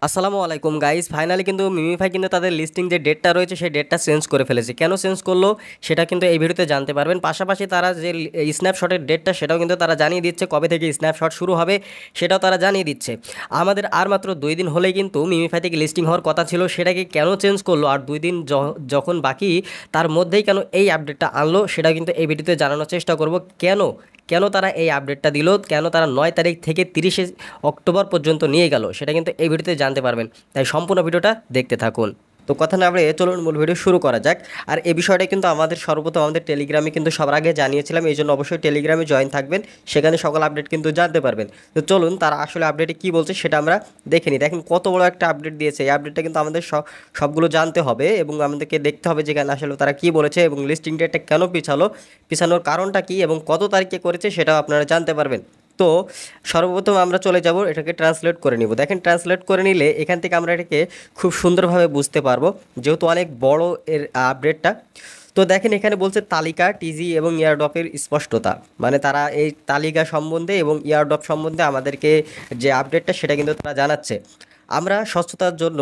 আসসালামু আলাইকুম guys, finally কিন্তু মিমিফাই কিন্তু তাদের লিস্টিং যে ডেটটা রয়েছে সেই ডেটটা চেঞ্জ করে ফেলেছে। কেন চেঞ্জ করলো সেটা কিন্তু এই ভিডিওতে জানতে পারবেন। পাশাপাশি তারা যে স্ন্যাপশটের ডেটটা সেটাও কিন্তু তারা জানিয়ে দিচ্ছে, কবে থেকে স্ন্যাপশট শুরু হবে সেটাও তারা জানিয়ে দিচ্ছে। আমাদের আর মাত্র 2 দিন হলেই কিন্তু মিমিফাই থেকে লিস্টিং হওয়ার কথা ছিল, সেটাকে কেন চেঞ্জ করলো আর 2 দিন যখন বাকি তার মধ্যেই কেন এই আপডেটটা আনলো সেটা কিন্তু এই ভিডিওতে জানানোর চেষ্টা করব। কেন কেন তারা এই আপডেটটা দিল, কেন তারা 9 তারিখ থেকে 30শে অক্টোবর পর্যন্ত নিয়ে গেল সেটা কিন্তু এই ভিডিওতে জানতে পারবেন। তাই সম্পূর্ণ ভিডিওটা দেখতে থাকুন। তো কথা না বলে চলুন মূল ভিডিও শুরু করা যাক। আর এই বিষয়টা কিন্তু আমাদের সর্বপ্রথম আমাদের টেলিগ্রামে কিন্তু সবার আগে জানিয়েছিলাম, এই জন্য অবশ্যই টেলিগ্রামে জয়েন থাকবেন, সেখানে সকল আপডেট কিন্তু জানতে পারবেন। তো চলুন তারা আসলে আপডেটে কী বলছে সেটা আমরা দেখে নিই। দেখেন কত বড় একটা আপডেট দিয়েছে, এই আপডেটটা কিন্তু আমাদের সবগুলো জানতে হবে এবং আমাদেরকে দেখতে হবে যেখানে আসলে তারা কী বলেছে এবং লিস্টিং ডেটটা কেন পিছানোর কারণটা কী এবং কত তারিখে করেছে সেটাও আপনারা জানতে পারবেন। তো সর্বপ্রথম আমরা চলে যাব, এটাকে ট্রান্সলেট করে নিব। দেখেন ট্রান্সলেট করে নিলে এখান থেকে আমরা এটাকে খুব সুন্দরভাবে বুঝতে পারবো, যেহেতু অনেক বড় এর আপডেটটা। তো দেখেন এখানে বলছে তালিকা, টিজি এবং ইয়ারড্রপের স্পষ্টতা, মানে তারা এই তালিকা সম্বন্ধে এবং ইয়ারড্রপ সম্বন্ধে আমাদেরকে যে আপডেটটা সেটা কিন্তু তারা জানাচ্ছে। আমরা স্বচ্ছতার জন্য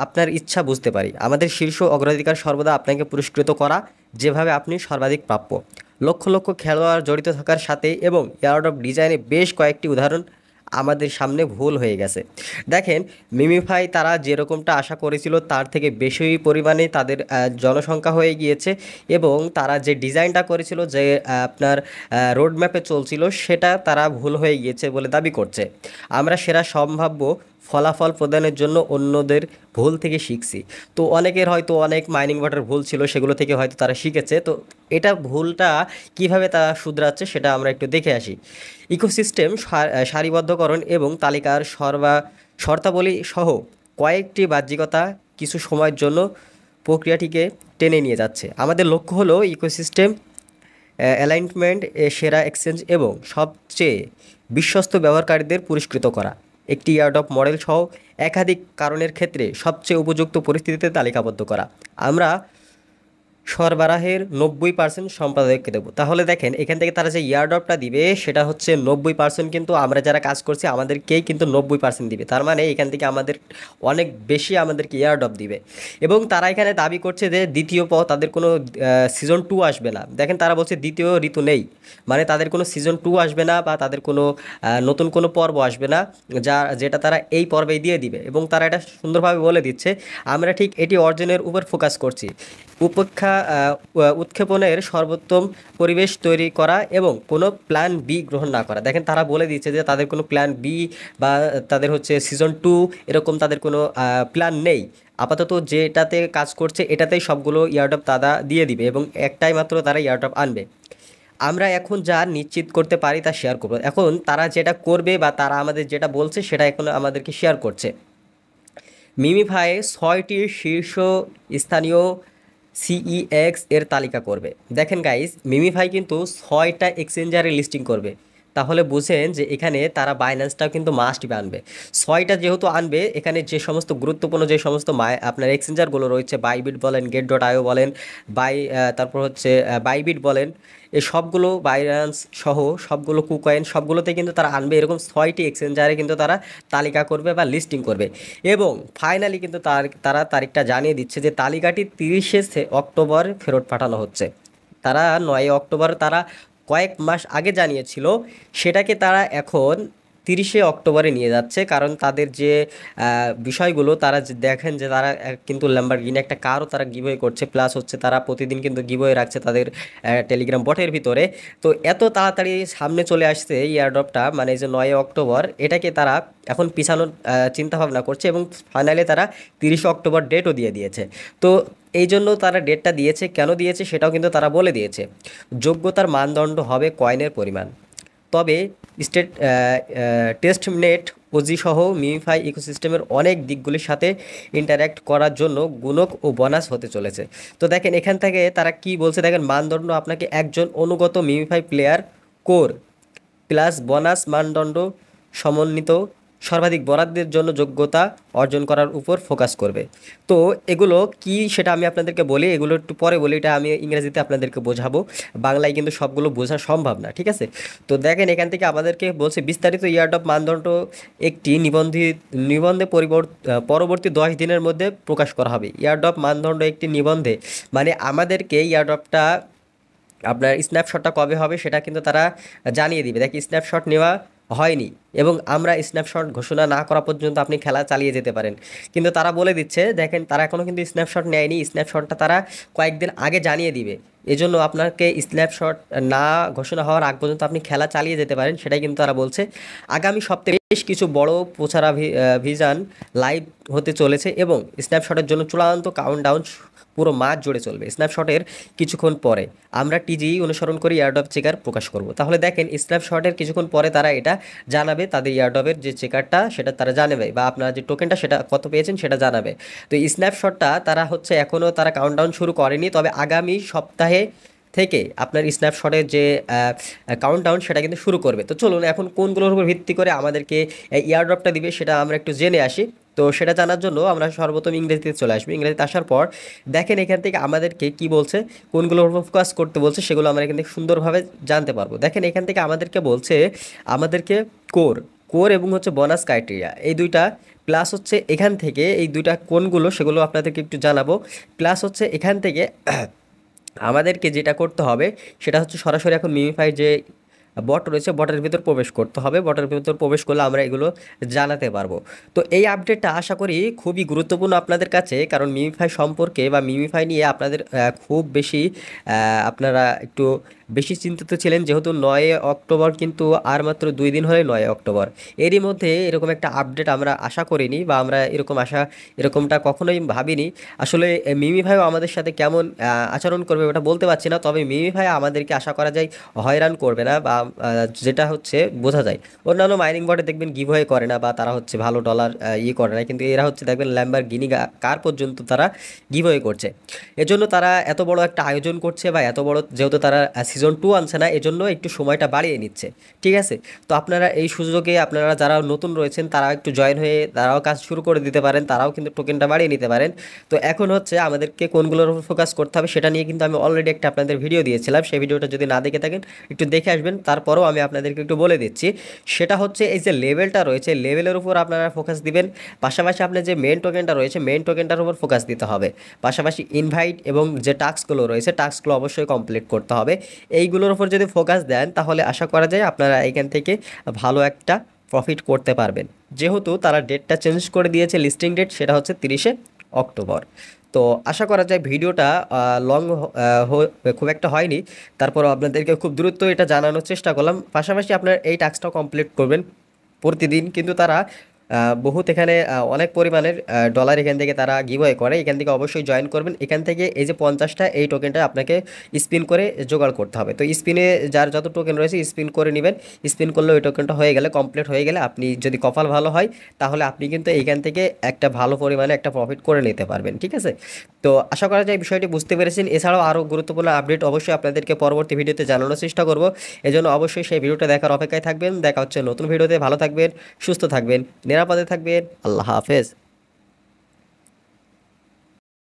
আপনার ইচ্ছা বুঝতে পারি। আমাদের শীর্ষ অগ্রাধিকার সর্বদা আপনাকে পুরস্কৃত করা, যেভাবে আপনি সর্বাধিক প্রাপ্য। লক্ষ লক্ষ খেলোয়াড় জড়িত থাকার সাথে এবং এয়ারড্রপ ডিজাইনে বেশ কয়েকটি উদাহরণ আমাদের সামনে ভুল হয়ে গেছে। দেখেন মিমিফাই তারা যেরকমটা আশা করেছিল তার থেকে বেশি পরিমাণে তাদের জনসংখ্যা হয়ে গিয়েছে এবং তারা যে ডিজাইনটা করেছিল, যে আপনার রোড ম্যাপে চলছিল, সেটা তারা ভুল হয়ে গিয়েছে বলে দাবি করছে। আমরা সেরা সম্ভাব্য ফলাফল প্রদানের জন্য অন্যদের ভুল থেকে শিখছি। তো অনেকের হয়তো অনেক মাইনিং বটের ভুল ছিল, সেগুলো থেকে হয়তো তারা শিখেছে। তো এটা ভুলটা কিভাবে তারা শুধরাচ্ছে সেটা আমরা একটু দেখে আসি। ইকোসিস্টেম সারিবদ্ধকরণ এবং তালিকার শর্তাবলী সহ কয়েকটি বাহ্যিকতা কিছু সময়ের জন্য প্রক্রিয়াটিকে টেনে নিয়ে যাচ্ছে। আমাদের লক্ষ্য হলো ইকোসিস্টেম অ্যালাইনমেন্ট, সেরা এক্সচেঞ্জ এবং সবচেয়ে বিশ্বস্ত ব্যবহারকারীদের পুরস্কৃত করা। একটি ইয়ারডপ মডেল সহ একাধিক কারণের ক্ষেত্রে সবচেয়ে উপযুক্ত পরিস্থিতিতে তালিকাবদ্ধ করা। আমরা সরবরাহের 90% সম্পাদককে দেবো। তাহলে দেখেন এখান থেকে তারা যে ইয়ারড্রপটা দিবে সেটা হচ্ছে 90%, কিন্তু আমরা যারা কাজ করছি আমাদেরকেই কিন্তু 90% দিবে। তার মানে এখান থেকে আমাদের অনেক বেশি আমাদেরকে ইয়ারড্রপ দিবে। এবং তারা এখানে দাবি করছে যে দ্বিতীয় তাদের কোনো সিজন 2 আসবে না। দেখেন তারা বলছে দ্বিতীয় ঋতু নেই, মানে তাদের কোনো সিজন 2 আসবে না বা তাদের কোনো নতুন কোনো পর্ব আসবে না, যেটা তারা এই পর্বেই দিয়ে দিবে। এবং তারা এটা সুন্দরভাবে বলে দিচ্ছে, আমরা ঠিক এটি অর্জনের উপর ফোকাস করছি। উৎক্ষেপণের সর্বোত্তম পরিবেশ তৈরি করা এবং কোনো প্ল্যান বি গ্রহণ না করা। দেখেন তারা বলে দিচ্ছে যে তাদের কোনো প্ল্যান বি বা তাদের হচ্ছে সিজন 2 এরকম তাদের কোনো প্ল্যান নেই। আপাতত যেটাতে কাজ করছে এটাতেই সবগুলো ইয়ারড্রপ তারা দিয়ে দিবে এবং একটাই মাত্র তারা ইয়ারড্রপ আনবে। আমরা এখন যা নিশ্চিত করতে পারি তা শেয়ার করবো। এখন তারা যেটা করবে বা তারা আমাদের যেটা বলছে সেটা এখন আমাদেরকে শেয়ার করছে। মিমিফাই 6টি শীর্ষ স্থানীয় সিইএক্স এর তালিকা করবে। দেখেন গাইস, মিমিফাই কিন্তু 6টা এক্সচেঞ্জারে লিস্টিং করবে। তাহলে বুঝেন যে এখানে তারা বাইন্যান্সটাও কিন্তু মাস্ট আনবে। 6টা যেহেতু আনবে, এখানে যে সমস্ত গুরুত্বপূর্ণ যে সমস্ত আপনার এক্সচেঞ্জারগুলো রয়েছে, বাইবিট বলেন, গেট.আইও বলেন, তারপর হচ্ছে বাইবিট বলেন, এই সবগুলো বাইন্যান্স সহ সবগুলো কুকয়েন সবগুলোতে কিন্তু তারা আনবে। এরকম 6টি এক্সচেঞ্জারে কিন্তু তারা তালিকা করবে বা লিস্টিং করবে। এবং ফাইনালি কিন্তু তারা তারিখটা জানিয়ে দিচ্ছে যে তালিকাটি 30শে অক্টোবর ফেরত পাঠানো হচ্ছে। তারা 9 অক্টোবর তারা কয়েক মাস আগে জানিয়েছিল, সেটাকে তারা এখন 30শে অক্টোবরে নিয়ে যাচ্ছে। কারণ তাদের যে বিষয়গুলো তারা দেখেন যে তারা কিন্তু ল্যাম্বরগিনি একটা কারও তারা গিভওয়ে করছে, প্লাস হচ্ছে তারা প্রতিদিন কিন্তু গিভওয়ে রাখছে তাদের টেলিগ্রাম বটের ভিতরে। তো এত তাড়াতাড়ি সামনে চলে আসছে এয়ারড্রপটা, মানে এই যে 9 অক্টোবর, এটাকে তারা এখন পিছানোর চিন্তাভাবনা করছে এবং ফাইনালি তারা 30শে অক্টোবর ডেটও দিয়ে দিয়েছে। তো এই জন্য তারা ডেটটা দিয়েছে, কেন দিয়েছে সেটাও কিন্তু তারা বলে দিয়েছে। যোগ্যতার মানদণ্ড হবে কয়েনের পরিমাণ, তবে স্টেট টেস্টনেট ওজি সহ মিমিফাই ইকোসিস্টেমের অনেক দিকগুলির সাথে ইন্টারঅ্যাক্ট করার জন্য গুণক ও বোনাস হতে চলেছে। তো দেখেন এখান থেকে তারা কি বলছে, দেখেন মানদণ্ড আপনাকে একজন অনুগত MemeFi player core plus bonus মানদণ্ড সমন্বিত সর্বাধিক বরাদ্দের জন্য যোগ্যতা অর্জন করার উপর ফোকাস করবে। তো এগুলো কি সেটা আমি আপনাদেরকে বলি, এগুলো একটু পরে বলি, এটা আমি ইংরেজিতে আপনাদেরকে বোঝাবো, বাংলায় কিন্তু সবগুলো বোঝা সম্ভব না, ঠিক আছে। তো দেখেন এখান থেকে আমাদেরকে বলছে বিস্তারিত ইয়ারডপ মানদণ্ড একটি নিবন্ধে পরবর্তী 10 দিনের মধ্যে প্রকাশ করা হবে। ইয়ারডপ মানদণ্ড একটি নিবন্ধে মানে আমাদেরকে ইয়ারডপটা আপনার স্ন্যাপশটটা কবে হবে সেটা কিন্তু তারা জানিয়ে দিবে। দেখি স্ন্যাপশট নেওয়া হয়নি এবং আমরা স্ন্যাপশট ঘোষণা না করা পর্যন্ত আপনি খেলা চালিয়ে যেতে পারেন, কিন্তু তারা বলে দিচ্ছে দেখেন তারা এখনও কিন্তু স্ন্যাপশট নেয়নি, স্ন্যাপশটটা তারা কয়েকদিন আগে জানিয়ে দিবে। এজন্য আপনাকে স্ন্যাপশট না ঘোষণা হওয়ার আগ পর্যন্ত আপনি খেলা চালিয়ে যেতে পারেন, সেটাই কিন্তু তারা বলছে। আগামী সপ্তাহে বেশ কিছু বড় প্রচারা ভিজান লাইভ হতে চলেছে এবং স্ন্যাপশটের জন্য চূড়ান্ত কাউন্টডাউন পুরো মাস জুড়ে চলবে। স্ন্যাপশটের কিছুক্ষণ পরে আমরা টিজিই অনুসরণ করে ইয়ারডপ চেকার প্রকাশ করব। তাহলে দেখেন স্ন্যাপশটের কিছুক্ষণ পরে তারা এটা জানাবে, তাদের ইয়ারডপের যে চেকারটা সেটা তারা জানাবে, বা আপনারা যে টোকেনটা সেটা কত পেয়েছেন সেটা জানাবে। তো এই স্ন্যাপশটটা তারা হচ্ছে এখনও তারা কাউন্টডাউন শুরু করেনি, তবে আগামী সপ্তাহে থেকে আপনার স্ন্যাপশটের যে কাউন্টডাউন সেটা কিন্তু শুরু করবে। তো চলুন এখন কোনগুলোর উপর ভিত্তি করে আমাদেরকে ইয়ারড্রপটা দিবে সেটা আমরা একটু জেনে আসি। তো সেটা জানার জন্য আমরা সর্বপ্রথম ইংরেজিতে চলে আসবো। ইংরেজিতে আসার পর দেখেন এখান থেকে আমাদেরকে কি বলছে, কোনগুলোর উপর ফোকাস করতে বলছে সেগুলো আমরা এখান থেকে সুন্দরভাবে জানতে পারবো। দেখেন এখান থেকে আমাদেরকে বলছে আমাদেরকে কোর কোর এবং হচ্ছে বোনাস ক্রাইটেরিয়া এই দুইটা, প্লাস হচ্ছে এখান থেকে এই দুইটা কোনগুলো সেগুলো আপনাদেরকে একটু জানাবো। প্লাস হচ্ছে এখান থেকে আমাদেরকে যেটা করতে হবে সেটা হচ্ছে সরাসরি এখন মিমিফাই যে বট রয়েছে বটের ভিতর প্রবেশ করতে হবে, বটের ভিতর প্রবেশ করলে আমরা এগুলো জানাতে পারবো। তো এই আপডেটটা আশা করি খুবই গুরুত্বপূর্ণ আপনাদের কাছে, কারণ মিমিফাই সম্পর্কে বা মিমিফাই নিয়ে আপনাদের খুব বেশি আপনারা একটু বেশি চিন্তিত ছিলেন, যেহেতু 9 অক্টোবর কিন্তু আর মাত্র 2 দিন হলে 9 অক্টোবর, এরই মধ্যে এরকম একটা আপডেট আমরা আশা করিনি বা আমরা এরকমটা কখনোই ভাবিনি। আসলে মিমি ভাইও আমাদের সাথে কেমন আচরণ করবে ওটা বলতে পারছি না, তবে মিমি ভাই আমাদেরকে আশা করা যায় হয়রান করবে না, বা যেটা হচ্ছে বোঝা যায়। অন্যান্য মাইনিং বোর্ডে দেখবেন গিভওয়ে করে না বা তারা হচ্ছে ভালো ডলার করে না, কিন্তু এরা হচ্ছে দেখবেন ল্যাম্বরগিনি কার পর্যন্ত তারা গিভওয়ে করছে। এজন্য তারা এত বড় একটা আয়োজন করছে বা এত বড়, যেহেতু তারা সিজন 2 আনছে না এজন্য একটু সময়টা বাড়িয়ে নিচ্ছে, ঠিক আছে। তো আপনারা এই সুযোগে আপনারা যারা নতুন রয়েছেন তারা একটু জয়েন হয়ে তারাও কাজ শুরু করে দিতে পারেন, তারাও কিন্তু টোকেনটা বাড়িয়ে নিতে পারেন। তো এখন হচ্ছে আমাদেরকে কোনগুলোর উপর ফোকাস করতে হবে সেটা নিয়ে কিন্তু আমি অলরেডি একটা আপনাদের ভিডিও দিয়েছিলাম, সেই ভিডিওটা যদি না দেখে থাকেন একটু দেখে আসবেন। তারপরেও আমি আপনাদেরকে একটু বলে দিচ্ছি, সেটা হচ্ছে এই যে লেভেলটা রয়েছে লেভেলের উপর আপনারা ফোকাস দিবেন, পাশাপাশি আপনার যে মেন টোকেনটা রয়েছে মেন টোকেনটার উপর ফোকাস দিতে হবে, পাশাপাশি ইনভাইট এবং যে টাস্কগুলো রয়েছে টাস্কগুলো অবশ্যই কমপ্লিট করতে হবে। এইগুলোর উপর যদি ফোকাস দেন তাহলে আশা করা যায় আপনারা এখান থেকে ভালো একটা প্রফিট করতে পারবেন। যেহেতু তারা ডেটটা চেঞ্জ করে দিয়েছে, লিস্টিং ডেট সেটা হচ্ছে 30 অক্টোবর। তো আশা করা যায় ভিডিওটা লং খুব একটা হয়নি, তারপরও আপনাদেরকে খুব দ্রুত এটা জানানোর চেষ্টা করলাম। পাশাপাশি আপনার এই টাস্কটাও কমপ্লিট করবেন প্রতিদিন, কিন্তু তারা বহুত এখানে অনেক পরিমাণের ডলার এখান থেকে তারা গিভওয়ে করে, এখান থেকে অবশ্যই জয়েন করবেন। এখান থেকে এই যে 50টা এই টোকেনটা আপনাকে স্পিন করে জোগাড় করতে হবে। তো স্পিনে যার যত টোকেন রয়েছে স্পিন করে নেবেন, স্পিন করলে ওই টোকেনটা হয়ে গেলে কমপ্লিট হয়ে গেলে আপনি যদি কপাল ভালো হয় তাহলে আপনি কিন্তু এইখান থেকে একটা ভালো পরিমাণে একটা প্রফিট করে নিতে পারবেন, ঠিক আছে। তো আশা করা যায় বিষয়টি বুঝতে পেরেছেন। এছাড়াও আরও গুরুত্বপূর্ণ আপডেট অবশ্যই আপনাদেরকে পরবর্তী ভিডিওতে জানানোর চেষ্টা করব, এজন্য অবশ্যই সেই ভিডিওটা দেখার অপেক্ষায় থাকবেন। দেখা হচ্ছে নতুন ভিডিওতে, ভালো থাকবেন, সুস্থ থাকবেন, নিরাপদে থাকবেন। আল্লাহ হাফেজ।